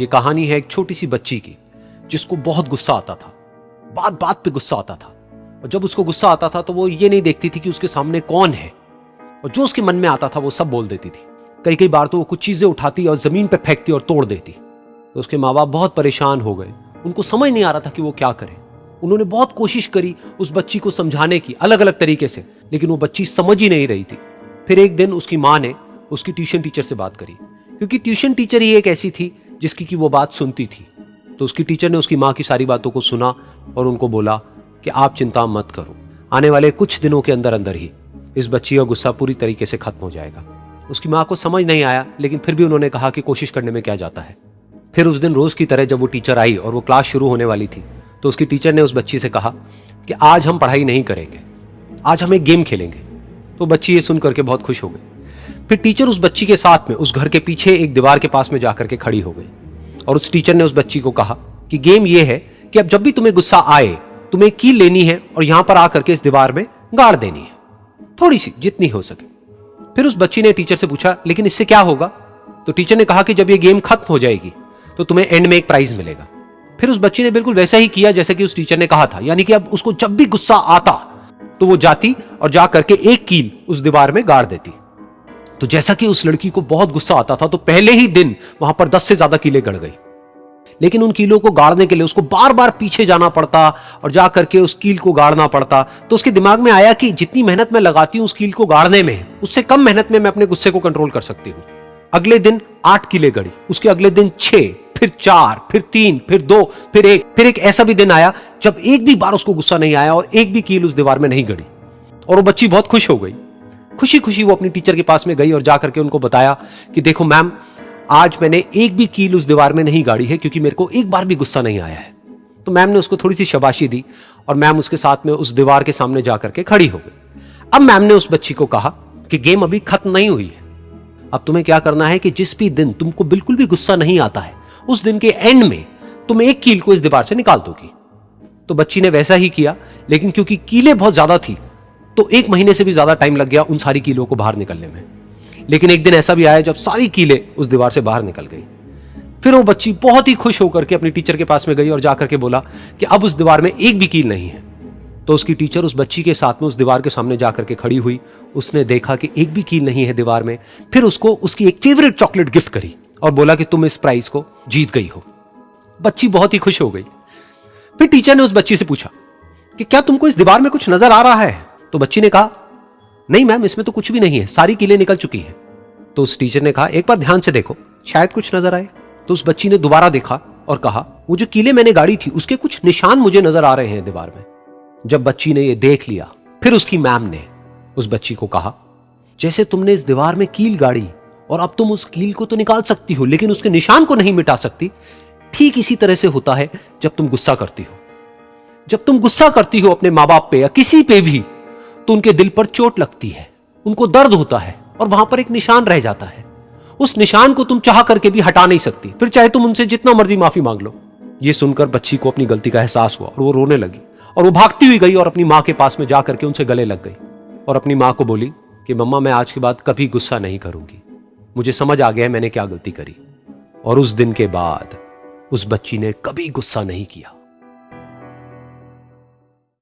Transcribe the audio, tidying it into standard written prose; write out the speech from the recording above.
ये कहानी है एक छोटी सी बच्ची की जिसको बहुत गुस्सा आता था, बात बात पे गुस्सा आता था। और जब उसको गुस्सा आता था तो वो ये नहीं देखती थी कि उसके सामने कौन है, और जो उसके मन में आता था वो सब बोल देती थी। कई कई बार तो वो कुछ चीजें उठाती और जमीन पे फेंकती और तोड़ देती। तो उसके माँ बाप बहुत परेशान हो गए, उनको समझ नहीं आ रहा था कि वो क्या करें। उन्होंने बहुत कोशिश करी उस बच्ची को समझाने की अलग अलग तरीके से, लेकिन वो बच्ची समझ ही नहीं रही थी। फिर एक दिन उसकी माँ ने उसकी ट्यूशन टीचर से बात करी, क्योंकि ट्यूशन टीचर ही एक ऐसी थी जिसकी कि वो बात सुनती थी। तो उसकी टीचर ने उसकी माँ की सारी बातों को सुना और उनको बोला कि आप चिंता मत करो, आने वाले कुछ दिनों के अंदर अंदर ही इस बच्ची का गुस्सा पूरी तरीके से खत्म हो जाएगा। उसकी माँ को समझ नहीं आया, लेकिन फिर भी उन्होंने कहा कि कोशिश करने में क्या जाता है। फिर उस दिन रोज की तरह जब वो टीचर आई और वो क्लास शुरू होने वाली थी, तो उसकी टीचर ने उस बच्ची से कहा कि आज हम पढ़ाई नहीं करेंगे, आज हम एक गेम खेलेंगे। तो बच्ची ये सुन करके बहुत खुश हो गई। फिर टीचर उस बच्ची के साथ में उस घर के पीछे एक दीवार के पास में जाकर के खड़ी हो गई, और उस टीचर ने उस बच्ची को कहा कि गेम ये है कि अब जब भी तुम्हें गुस्सा आए, तुम्हें कील लेनी है और यहां पर आकर के इस दीवार में गाड़ देनी है, थोड़ी सी, जितनी हो सके। फिर उस बच्ची ने टीचर से पूछा, लेकिन इससे क्या होगा? तो टीचर ने कहा कि जब ये गेम खत्म हो जाएगी तो तुम्हें एंड में एक प्राइज मिलेगा। फिर उस बच्ची ने बिल्कुल वैसा ही किया जैसे कि उस टीचर ने कहा था, यानी कि अब उसको जब भी गुस्सा आता तो वो जाती और जा करके एक कील उस दीवार में गाड़ देती। तो जैसा कि उस लड़की को बहुत गुस्सा आता था, तो पहले ही दिन वहां पर 10 से ज्यादा कीलें गड़ गई। लेकिन उन कीलों को गाड़ने के लिए उसको बार बार पीछे जाना पड़ता और जा करके उस कील को गाड़ना पड़ता। तो उसके दिमाग में आया कि जितनी मेहनत मैं लगाती हूं उस कील को गाड़ने में, उससे कम मेहनत में मैं अपने गुस्से को कंट्रोल कर सकती हूं। अगले दिन 8 कीलें गड़ी, उसके अगले दिन 6, फिर 4, फिर 3, फिर 2, फिर 1। फिर एक ऐसा भी दिन आया जब एक भी बार उसको गुस्सा नहीं आया और एक भी कील उस दीवार में नहीं गड़ी, और वो बच्ची बहुत खुश हो गई। खुशी खुशी वो अपनी टीचर के पास में गई और जाकर के उनको बताया कि देखो मैम, आज मैंने एक भी कील उस दीवार में नहीं गाड़ी है, क्योंकि मेरे को एक बार भी गुस्सा नहीं आया है। तो मैम ने उसको थोड़ी सी शाबाशी दी और मैम उसके साथ में उस दीवार के सामने जाकर के खड़ी हो गई। अब मैम ने उस बच्ची को कहा कि गेम अभी खत्म नहीं हुई है, अब तुम्हें क्या करना है कि जिस भी दिन तुमको बिल्कुल भी गुस्सा नहीं आता है, उस दिन के एंड में तुम एक कील को इस दीवार से निकाल दोगी। तो बच्ची ने वैसा ही किया, लेकिन क्योंकि कीलें बहुत ज्यादा थी तो 1 महीने से भी ज्यादा टाइम लग गया उन सारी कीलों को बाहर निकलने में। लेकिन एक दिन ऐसा भी आया जब सारी कीलें उस दीवार से बाहर निकल गई। फिर वो बच्ची बहुत ही खुश होकर के अपनी टीचर के पास में गई और जाकर के बोला कि अब उस दीवार में एक भी कील नहीं है। तो उसकी टीचर उस बच्ची के साथ में उस दीवार के सामने जाकर के खड़ी हुई। उसने देखा कि एक भी कील नहीं है दीवार में। फिर उसको उसकी एक फेवरेट चॉकलेट गिफ्ट करी और बोला कि तुम इस प्राइज को जीत गई हो। बच्ची बहुत ही खुश हो गई। फिर टीचर ने उस बच्ची से पूछा कि क्या तुमको इस दीवार में कुछ नजर आ रहा है? तो बच्ची ने कहा, नहीं मैम, इसमें तो कुछ भी नहीं है, सारी कीलें निकल चुकी हैं। तो उस टीचर ने कहा, एक बार ध्यान से देखो, शायद कुछ नजर आए। तो उस बच्ची ने दोबारा देखा और कहा, वो जो कीलें मैंने गाड़ी थी उसके कुछ निशान मुझे नजर आ रहे हैं दीवार में। जब बच्ची ने ये देख लिया, फिर उसकी मैम ने उस बच्ची को कहा, जैसे तुमने इस दीवार में कील गाड़ी और अब तुम उस कील को तो निकाल सकती हो लेकिन उसके निशान को नहीं मिटा सकती, ठीक इसी तरह से होता है जब तुम गुस्सा करती हो। जब तुम गुस्सा करती हो अपने माँ बाप पे या किसी पे भी, तो उनके दिल पर चोट लगती है, उनको दर्द होता है और वहां पर एक निशान रह जाता है। उस निशान को तुम चाह करके भी हटा नहीं सकती, फिर चाहे तुम उनसे जितना मर्जी माफी मांग लो। ये सुनकर बच्ची को अपनी गलती का एहसास हुआ और वो रोने लगी और वो भागती हुई गई और अपनी माँ के पास में जाकर के उनसे गले लग गई और अपनी माँ को बोली कि मम्मा, मैं आज के बाद कभी गुस्सा नहीं करूंगी, मुझे समझ आ गया है मैंने क्या गलती करी। और उस दिन के बाद उस बच्ची ने कभी गुस्सा नहीं किया।